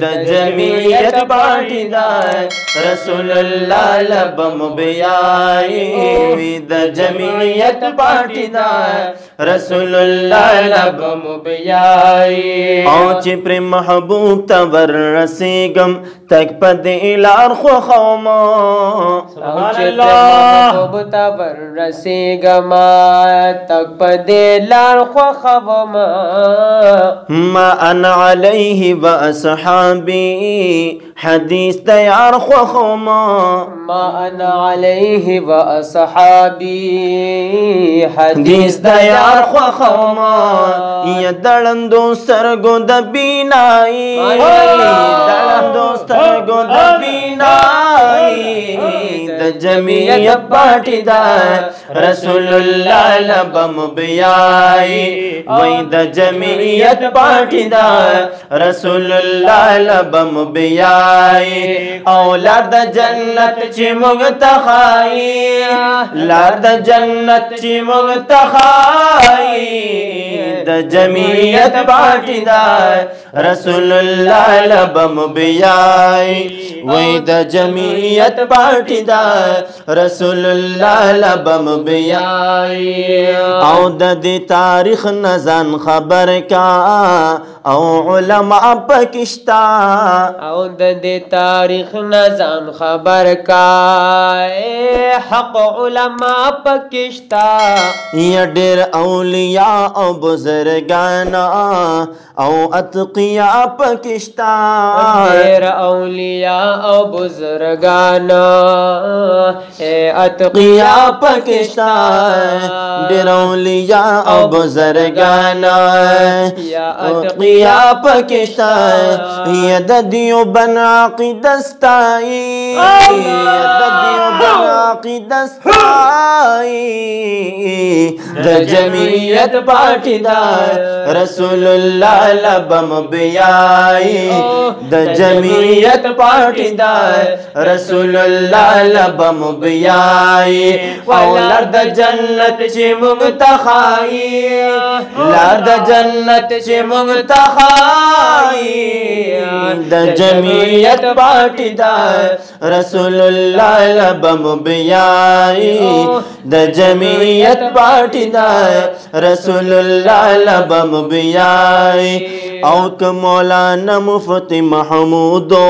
د جمعیت پاټیدار رسول الله لبم بیاي وی د جمعیت پاټیدار رسول الله لبم بیاي او چې پر محبوب تور رسیګم تک پدې لار خو خوما سبحان الله محبوب تور رسیګم تک پدې لار خو خوما ما انا علیه و اصحابی حدیث تیار خو خوما ما انا علیه و اصحابی حدیث تیار خو خوما یا دړندو سترګو د بینای دړندو سترګو د بینای د جمعیت پاټیدار رسول الله لبم بیاي وای د جمعیت پاټیدار رسول الله لبم بیاي اولاد جنت چې موږ ته خای لار د جنت چې موږ ته خای د جمعیت پاټیدار رسول الله لبم بیاي وای د جمعیت پاټیدار رسول الله لبم بیاي او د دې تاریخ نزان خبر کا او علماء پکشتا او د دې تاریخ نزان خبر کا حق علماء پکشتا یا ډېر اولیاء او بزرگانا او اتقیاء پکشتا ډېر اولیاء او بزرگانا اتقیاء پکشتا ډېر اولیاء او بزرگانا اتقیاء پکشتا یا د دیوبند عقیدستای د دیوبند عقیدستای د جمعیت پاټیدار رسول الله لبم بیاي د جمعیت پاټیدار رسول الله لبم بیاي او لار د جنت چې موږ ته خای لار د جنت چې موږ ته خای د جمعیت پاټیدار رسول الله لبم بیاي د جمعیت پاټیدار رسول الله لبم بیاي او که مولانا مفتی محمودو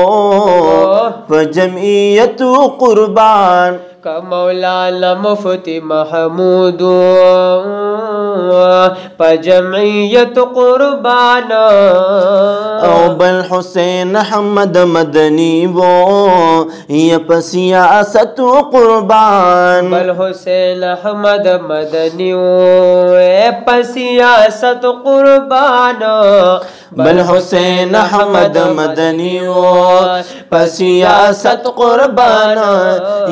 په جمعیت قربان که مولانا مفتی محمود په جمعیت قربان او بل حسین احمد مدنی وہ یا په سیاست قربان بل حسین احمد مدنی په سیاست قربان بل حسین احمد مدنی په سیاست قربان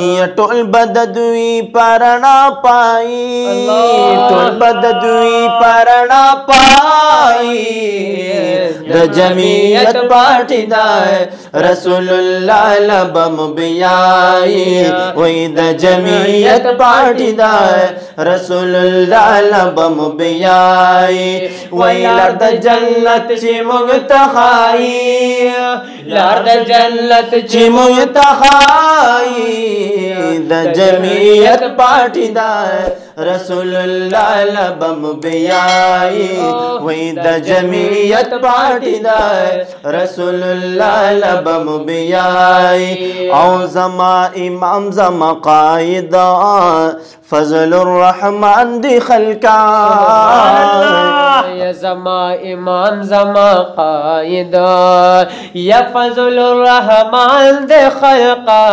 یا ټول بددوی پرنا پای ټول بددوی پرنا پای د جمعیت پاټیدار رسول الله لبم بیاي وای د جمعیت پاټیدار رسول الله لبم بیاي وای لار د جنت چې موږ ته خای لار د جنت چې موږ ته خای د جمعیت پاټیدار رسول الله لبم بیاي وای د جمعیت پاټیدار رسول الله لبم بیاي او زما امام زما قائد فضل الرحمن دی خلقا یا زما امام زما قائد یا فضل الرحمن دی خلقا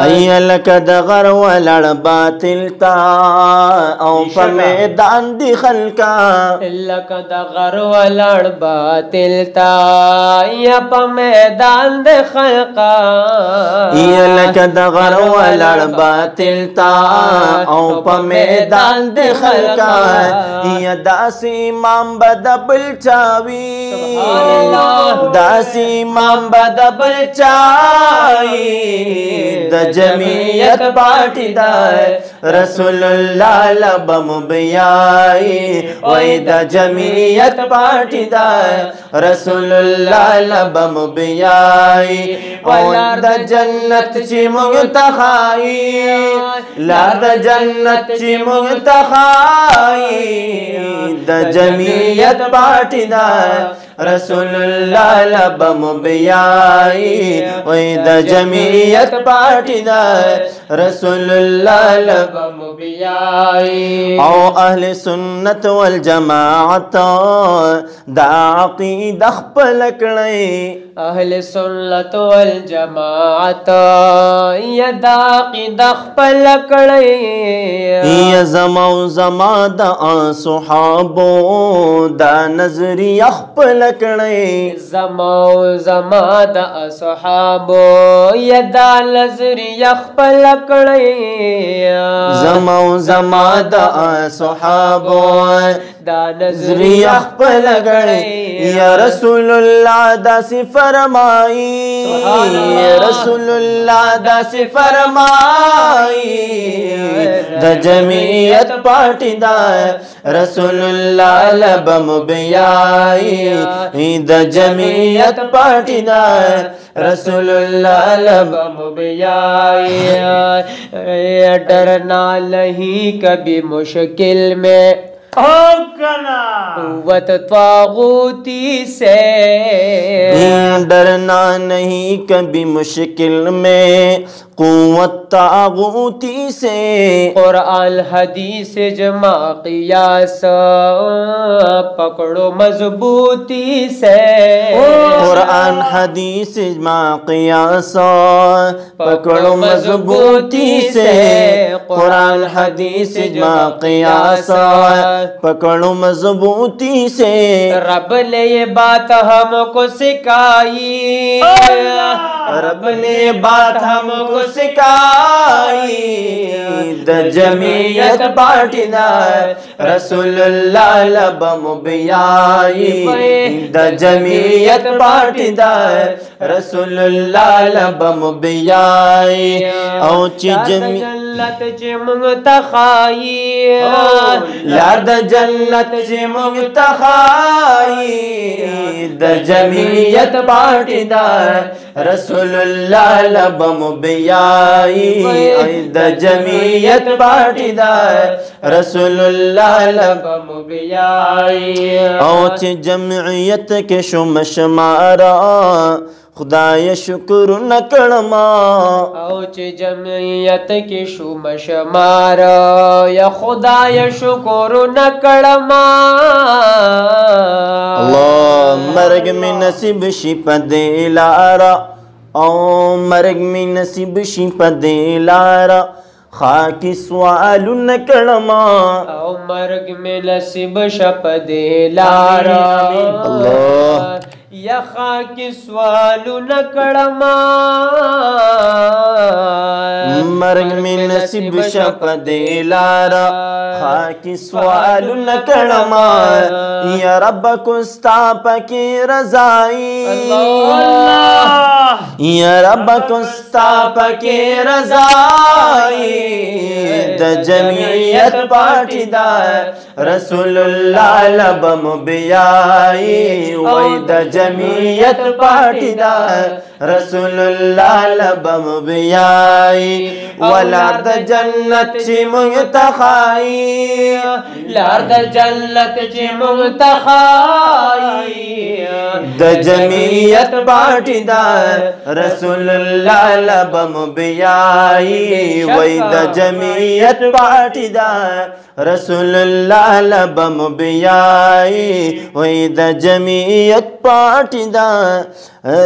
ای لک د غر ولړ باطل تا او په میدان دی خلقا لک د غر ولړ باطل تا یا په میدان دی خلقا ای لک د غر ولړ باطل تا او په میدان د خلقا یا داسې امام بد بل چاوي داسې امام بد بل چاوي د جمعیت پارټي دا رسول الله لبم بیاي وای د جمعیت پارټي دا رسول الله لبم بیاي ولار د جنت چې موږ ته خای لار د جنت چې موږ ته خای د جمعیت پارټي دا رسول الله لبم بیاي وای د جمعیت پارټي دا رسول الله لبم بیاي او اهل سنت والجماعت دا عقیده خپل کړی اهل سنت والجماعت یا دا عقیده خپل کړی یا زما د صحابو دا نظریه خپل کړی زما د صحابو یا دا نظریه خپل کړی زما د صحابو دا نظریه خپل کړی یا رسول الله دا فرمائی رسول الله دا فرمائی د جمعیت پارټي دا رسول الله لبم بیاي د جمعیت پارټي دا رسول الله لبم بیاي ڈرنا نہیں کبھی مشکل میں قوت طاغوتی سے ڈرنا نہیں کبھی مشکل میں قوت طاغوتی سے قرآن حدیث جمع قیاس پکڑو مضبوطی سے قرآن حدیث جمع قیاس پکڑو مضبوطی سے قرآن حدیث جمع قیاس پکڑو مضبوطی سے رب نے یہ بات ہم کو سکھائی رب نے یہ بات ہم کو سکھائی د جمعیت پارټي دا رسول الله لبم بیاي د جمعیت پارټي دا رسول الله لبم بیاي او چې جنت چې موږ ته خای لار د جنت چې موږ ته خای د جمعیت پارټي دا رسول الله لبم بیاي د جمعیت پارټي دا رسول الله لبم بیاي او چې جمعیت کې شوم شمارا خدای شکر نکړما او چې جمعیت کې شوم شمارا یا خدای شکر نکړما الله مرګ می نصیب شي پدې لارا او مرګ می نصیب شي پدې لارا خاکی سوال نکړما او مرګ می نصیب شپ دې لارا الله یا خاکی سوال نکړما مرګ می نصیب شپ دې لارا خاکی سوال نکړما یا رب کو ستا پکې رضای یا رب کو ستا پکې رضای د جمعیت پارټي دا رسول الله لبم بیاي وای د جمعیت پارټي دا رسول الله لبم بیاي ولار د جنت چې موږ ته خای لار د جنت چې موږ ته خای د جمعیت پارټي دا رسول الله لبم بیاي وای د جمعیت پارټي دا رسول الله لبم بیاي وای د جمعیت پارټي دا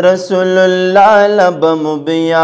رسول الله لبم بیاي